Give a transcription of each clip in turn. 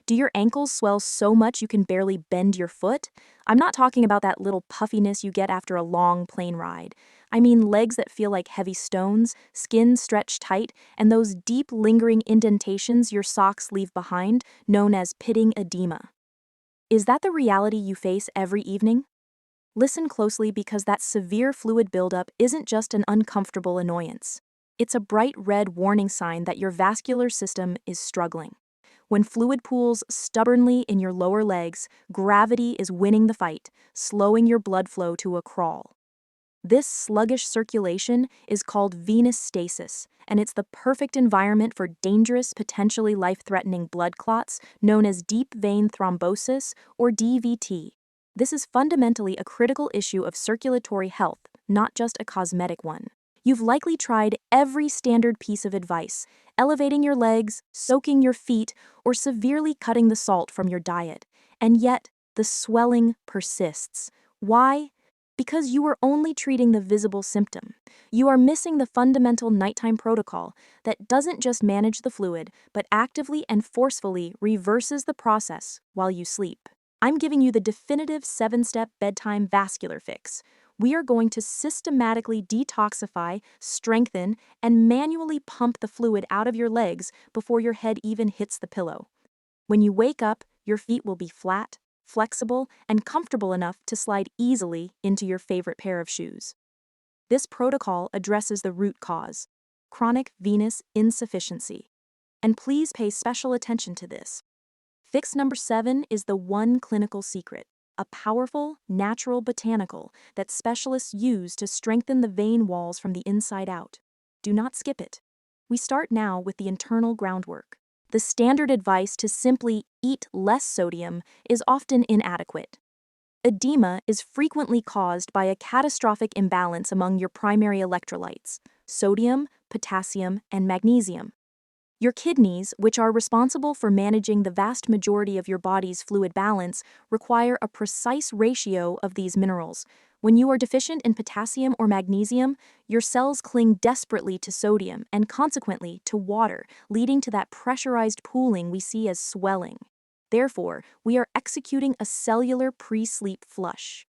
Do your ankles swell so much you can barely bend your foot? I'm not talking about that little puffiness you get after a long plane ride. I mean legs that feel like heavy stones, skin stretched tight, and those deep lingering indentations your socks leave behind, known as pitting edema. Is that the reality you face every evening? Listen closely because that severe fluid buildup isn't just an uncomfortable annoyance. It's a bright red warning sign that your vascular system is struggling. When fluid pools stubbornly in your lower legs, gravity is winning the fight, slowing your blood flow to a crawl. This sluggish circulation is called venous stasis, and it's the perfect environment for dangerous, potentially life-threatening blood clots known as deep vein thrombosis or DVT. This is fundamentally a critical issue of circulatory health, not just a cosmetic one. You've likely tried every standard piece of advice, elevating your legs, soaking your feet, or severely cutting the salt from your diet, and yet the swelling persists. Why? Because you are only treating the visible symptom. You are missing the fundamental nighttime protocol that doesn't just manage the fluid, but actively and forcefully reverses the process while you sleep. I'm giving you the definitive 7-step bedtime vascular fix. We are going to systematically detoxify, strengthen, and manually pump the fluid out of your legs before your head even hits the pillow. When you wake up, your feet will be flat, flexible, and comfortable enough to slide easily into your favorite pair of shoes. This protocol addresses the root cause, chronic venous insufficiency. And please pay special attention to this. Fix number 7 is the one clinical secret, a powerful, natural botanical that specialists use to strengthen the vein walls from the inside out. Do not skip it. We start now with the internal groundwork. The standard advice to simply eat less sodium is often inadequate. Edema is frequently caused by a catastrophic imbalance among your primary electrolytes, sodium, potassium, and magnesium. Your kidneys, which are responsible for managing the vast majority of your body's fluid balance, require a precise ratio of these minerals. When you are deficient in potassium or magnesium, your cells cling desperately to sodium and consequently to water, leading to that pressurized pooling we see as swelling. Therefore, we are executing a cellular pre-sleep flush.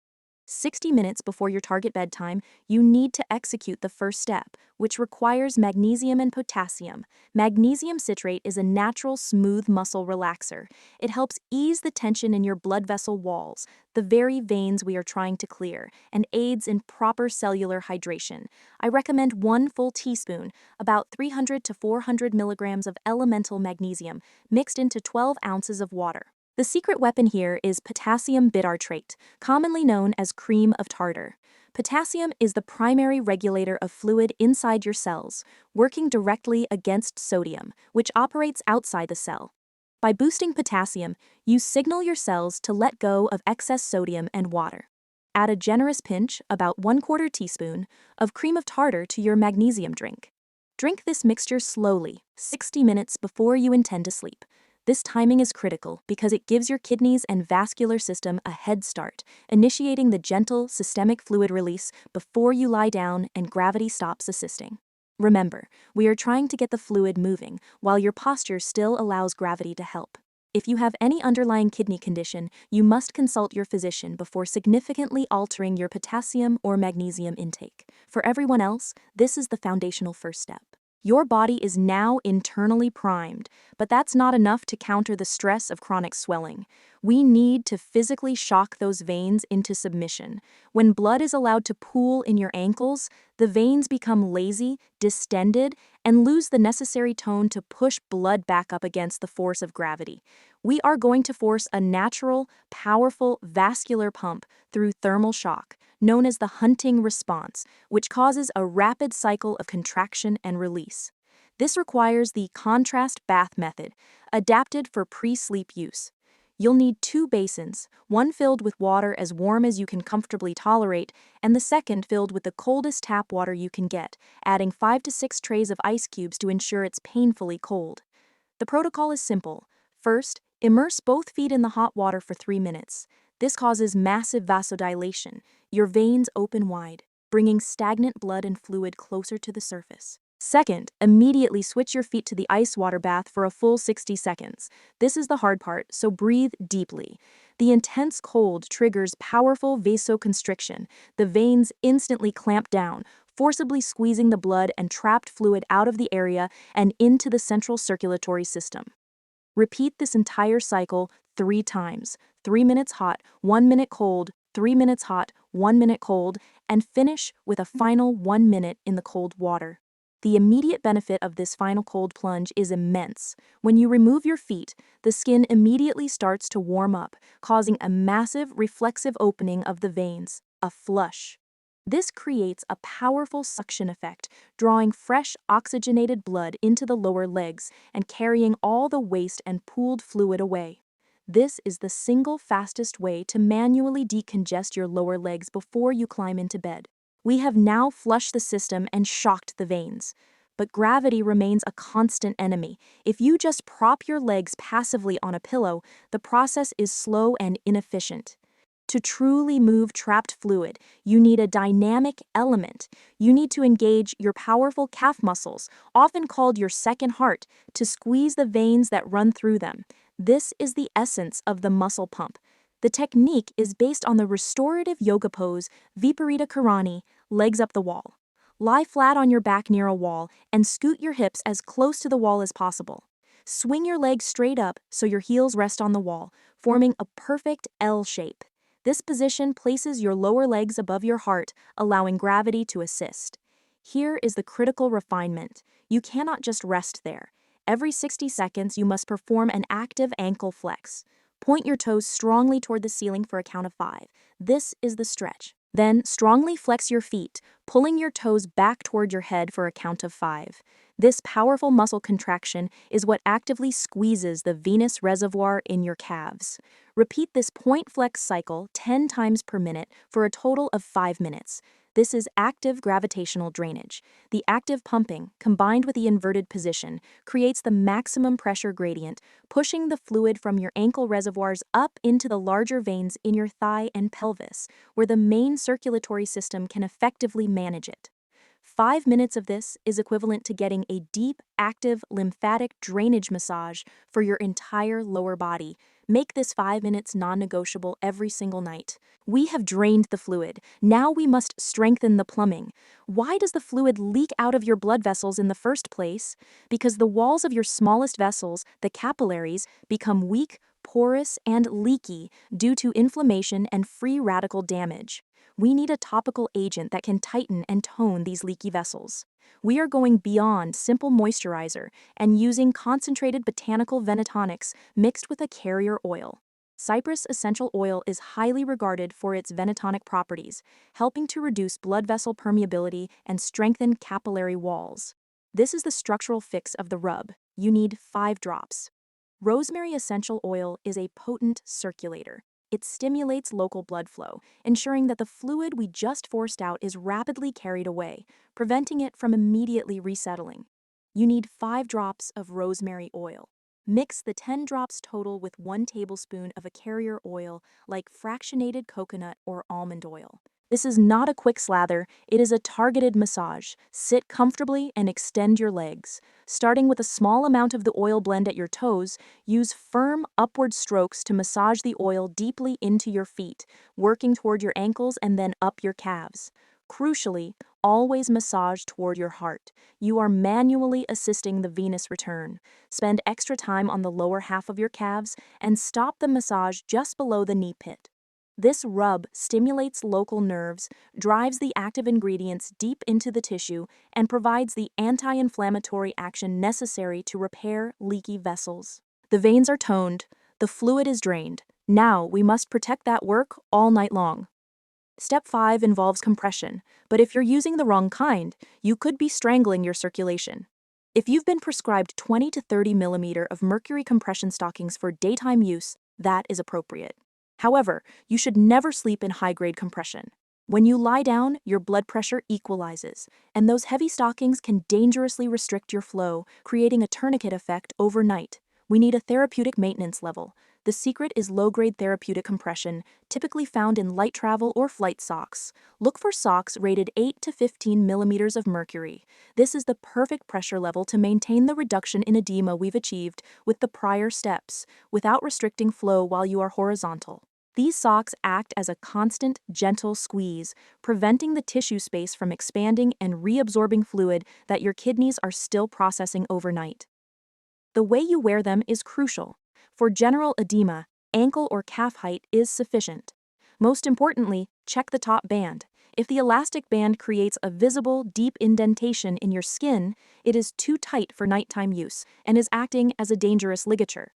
60 minutes before your target bedtime, you need to execute the first step, which requires magnesium and potassium. Magnesium citrate is a natural smooth muscle relaxer. It helps ease the tension in your blood vessel walls, the very veins we are trying to clear, and aids in proper cellular hydration. I recommend 1 full teaspoon, about 300 to 400 milligrams of elemental magnesium, mixed into 12 ounces of water. The secret weapon here is potassium bitartrate, commonly known as cream of tartar. Potassium is the primary regulator of fluid inside your cells, working directly against sodium, which operates outside the cell. By boosting potassium, you signal your cells to let go of excess sodium and water. Add a generous pinch, about 1/4 teaspoon, of cream of tartar to your magnesium drink. Drink this mixture slowly, 60 minutes before you intend to sleep. This timing is critical because it gives your kidneys and vascular system a head start, initiating the gentle systemic fluid release before you lie down and gravity stops assisting. Remember, we are trying to get the fluid moving while your posture still allows gravity to help. If you have any underlying kidney condition, you must consult your physician before significantly altering your potassium or magnesium intake. For everyone else, this is the foundational first step. Your body is now internally primed, but that's not enough to counter the stress of chronic swelling. We need to physically shock those veins into submission. When blood is allowed to pool in your ankles, the veins become lazy, distended, and lose the necessary tone to push blood back up against the force of gravity. We are going to force a natural, powerful vascular pump through thermal shock, known as the hunting response, which causes a rapid cycle of contraction and release. This requires the contrast bath method, adapted for pre-sleep use. You'll need 2 basins, one filled with water as warm as you can comfortably tolerate, and the second filled with the coldest tap water you can get, adding 5 to 6 trays of ice cubes to ensure it's painfully cold. The protocol is simple. First, immerse both feet in the hot water for 3 minutes. This causes massive vasodilation. Your veins open wide, bringing stagnant blood and fluid closer to the surface. Second, immediately switch your feet to the ice water bath for a full 60 seconds. This is the hard part, so breathe deeply. The intense cold triggers powerful vasoconstriction. The veins instantly clamp down, forcibly squeezing the blood and trapped fluid out of the area and into the central circulatory system. Repeat this entire cycle 3 times. 3 minutes hot, 1 minute cold, 3 minutes hot, 1 minute cold, and finish with a final 1 minute in the cold water. The immediate benefit of this final cold plunge is immense. When you remove your feet, the skin immediately starts to warm up, causing a massive reflexive opening of the veins, a flush. This creates a powerful suction effect, drawing fresh oxygenated blood into the lower legs and carrying all the waste and pooled fluid away. This is the single fastest way to manually decongest your lower legs before you climb into bed. We have now flushed the system and shocked the veins. But gravity remains a constant enemy. If you just prop your legs passively on a pillow, the process is slow and inefficient. To truly move trapped fluid, you need a dynamic element. You need to engage your powerful calf muscles, often called your second heart, to squeeze the veins that run through them. This is the essence of the muscle pump. The technique is based on the restorative yoga pose Viparita Karani, legs up the wall. Lie flat on your back near a wall and scoot your hips as close to the wall as possible. Swing your legs straight up so your heels rest on the wall, forming a perfect L shape. This position places your lower legs above your heart, allowing gravity to assist. Here is the critical refinement. You cannot just rest there. Every 60 seconds, you must perform an active ankle flex. Point your toes strongly toward the ceiling for a count of 5. This is the stretch. Then, strongly flex your feet, pulling your toes back toward your head for a count of 5. This powerful muscle contraction is what actively squeezes the venous reservoir in your calves. Repeat this point flex cycle 10 times per minute for a total of 5 minutes. This is active gravitational drainage. The active pumping, combined with the inverted position, creates the maximum pressure gradient, pushing the fluid from your ankle reservoirs up into the larger veins in your thigh and pelvis, where the main circulatory system can effectively manage it. 5 minutes of this is equivalent to getting a deep, active lymphatic drainage massage for your entire lower body. Make this 5 minutes non-negotiable every single night. We have drained the fluid. Now we must strengthen the plumbing. Why does the fluid leak out of your blood vessels in the first place? Because the walls of your smallest vessels, the capillaries, become weak, porous, and leaky due to inflammation and free radical damage. We need a topical agent that can tighten and tone these leaky vessels. We are going beyond simple moisturizer and using concentrated botanical venetonics mixed with a carrier oil. Cypress essential oil is highly regarded for its venetonic properties, helping to reduce blood vessel permeability and strengthen capillary walls. This is the structural fix of the rub. You need 5 drops. Rosemary essential oil is a potent circulator. It stimulates local blood flow, ensuring that the fluid we just forced out is rapidly carried away, preventing it from immediately resettling. You need 5 drops of rosemary oil. Mix the 10 drops total with 1 tablespoon of a carrier oil like fractionated coconut or almond oil. This is not a quick slather, it is a targeted massage. Sit comfortably and extend your legs. Starting with a small amount of the oil blend at your toes, use firm upward strokes to massage the oil deeply into your feet, working toward your ankles and then up your calves. Crucially, always massage toward your heart. You are manually assisting the venous return. Spend extra time on the lower half of your calves and stop the massage just below the knee pit. This rub stimulates local nerves, drives the active ingredients deep into the tissue, and provides the anti-inflammatory action necessary to repair leaky vessels. The veins are toned, the fluid is drained. Now we must protect that work all night long. Step 5 involves compression, but if you're using the wrong kind, you could be strangling your circulation. If you've been prescribed 20 to 30 millimeter of mercury compression stockings for daytime use, that is appropriate. However, you should never sleep in high-grade compression. When you lie down, your blood pressure equalizes, and those heavy stockings can dangerously restrict your flow, creating a tourniquet effect overnight. We need a therapeutic maintenance level. The secret is low-grade therapeutic compression, typically found in light travel or flight socks. Look for socks rated 8 to 15 millimeters of mercury. This is the perfect pressure level to maintain the reduction in edema we've achieved with the prior steps, without restricting flow while you are horizontal. These socks act as a constant, gentle squeeze, preventing the tissue space from expanding and reabsorbing fluid that your kidneys are still processing overnight. The way you wear them is crucial. For general edema, ankle or calf height is sufficient. Most importantly, check the top band. If the elastic band creates a visible, deep indentation in your skin, it is too tight for nighttime use and is acting as a dangerous ligature.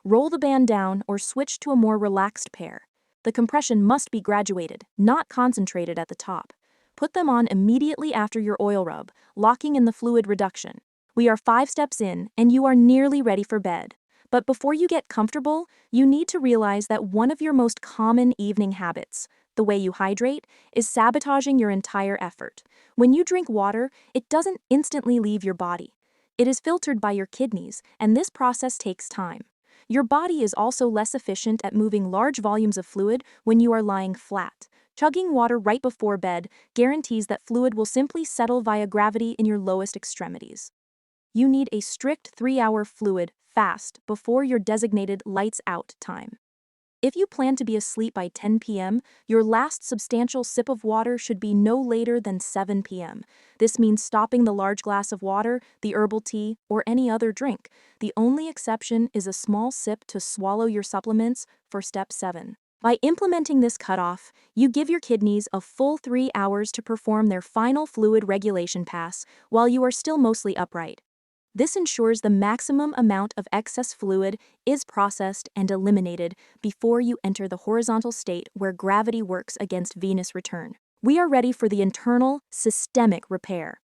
Roll the band down or switch to a more relaxed pair. The compression must be graduated, not concentrated at the top. Put them on immediately after your oil rub, locking in the fluid reduction. We are 5 steps in, and you are nearly ready for bed. But before you get comfortable, you need to realize that one of your most common evening habits, the way you hydrate, is sabotaging your entire effort. When you drink water, it doesn't instantly leave your body. It is filtered by your kidneys, and this process takes time. Your body is also less efficient at moving large volumes of fluid when you are lying flat. Chugging water right before bed guarantees that fluid will simply settle via gravity in your lowest extremities. You need a strict 3-hour fluid fast before your designated lights out time. If you plan to be asleep by 10 p.m., your last substantial sip of water should be no later than 7 p.m. This means stopping the large glass of water, the herbal tea, or any other drink. The only exception is a small sip to swallow your supplements for step 7. By implementing this cutoff, you give your kidneys a full 3 hours to perform their final fluid regulation pass while you are still mostly upright. This ensures the maximum amount of excess fluid is processed and eliminated before you enter the horizontal state where gravity works against venous return. We are ready for the internal, systemic repair.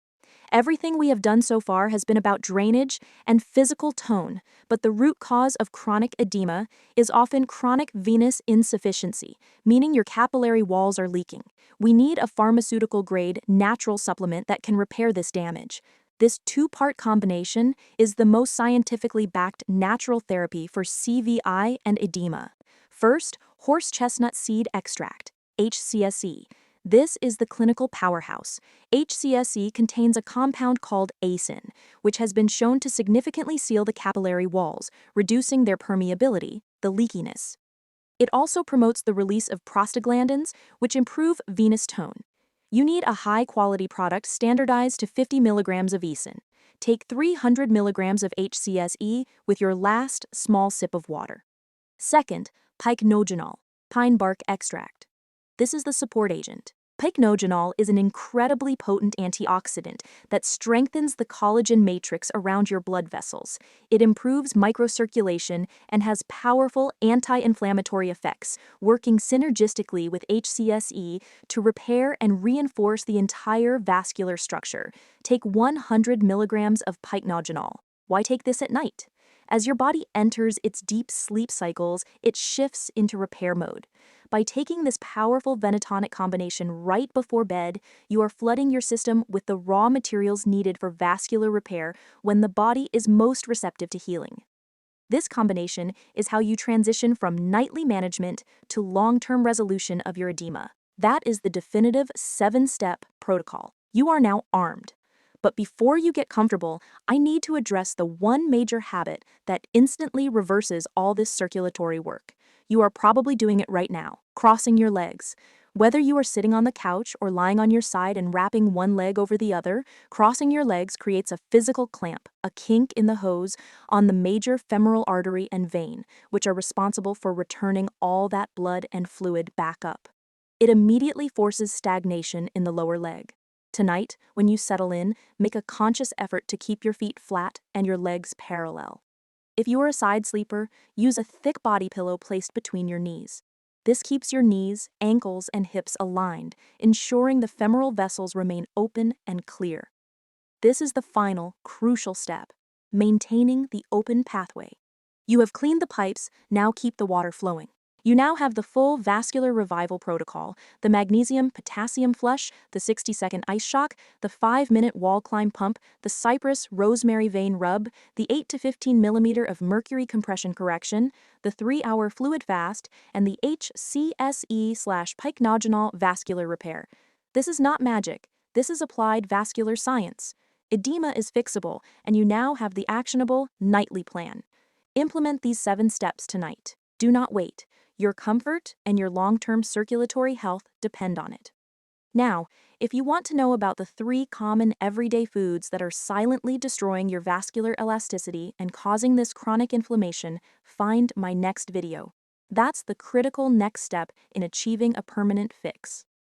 Everything we have done so far has been about drainage and physical tone, but the root cause of chronic edema is often chronic venous insufficiency, meaning your capillary walls are leaking. We need a pharmaceutical-grade, natural supplement that can repair this damage. This 2-part combination is the most scientifically backed natural therapy for CVI and edema. First, horse chestnut seed extract, HCSE. This is the clinical powerhouse. HCSE contains a compound called acin, which has been shown to significantly seal the capillary walls, reducing their permeability, the leakiness. It also promotes the release of prostaglandins, which improve venous tone. You need a high-quality product standardized to 50 milligrams of acin. Take 300 milligrams of HCSE with your last small sip of water. Second, pycnogenol, pine bark extract. This is the support agent. Pycnogenol is an incredibly potent antioxidant that strengthens the collagen matrix around your blood vessels. It improves microcirculation and has powerful anti-inflammatory effects, working synergistically with HCSE to repair and reinforce the entire vascular structure. Take 100 milligrams of pycnogenol. Why take this at night? As your body enters its deep sleep cycles, it shifts into repair mode. By taking this powerful venotonic combination right before bed, you are flooding your system with the raw materials needed for vascular repair when the body is most receptive to healing. This combination is how you transition from nightly management to long-term resolution of your edema. That is the definitive 7-step protocol. You are now armed. But before you get comfortable, I need to address the one major habit that instantly reverses all this circulatory work. You are probably doing it right now, crossing your legs. Whether you are sitting on the couch or lying on your side and wrapping one leg over the other, crossing your legs creates a physical clamp, a kink in the hose, on the major femoral artery and vein, which are responsible for returning all that blood and fluid back up. It immediately forces stagnation in the lower leg. Tonight, when you settle in, make a conscious effort to keep your feet flat and your legs parallel. If you are a side sleeper, use a thick body pillow placed between your knees. This keeps your knees, ankles, and hips aligned, ensuring the femoral vessels remain open and clear. This is the final, crucial step, maintaining the open pathway. You have cleaned the pipes, now keep the water flowing. You now have the full vascular revival protocol: the magnesium potassium flush, the 60-second ice shock, the 5-minute wall climb pump, the cypress rosemary vein rub, the 8 to 15 millimeter of mercury compression correction, the 3-hour fluid fast, and the HCSE/pycnogenol vascular repair. This is not magic. This is applied vascular science. Edema is fixable, and you now have the actionable nightly plan. Implement these 7 steps tonight. Do not wait. Your comfort and your long-term circulatory health depend on it. Now, if you want to know about the 3 common everyday foods that are silently destroying your vascular elasticity and causing this chronic inflammation, find my next video. That's the critical next step in achieving a permanent fix.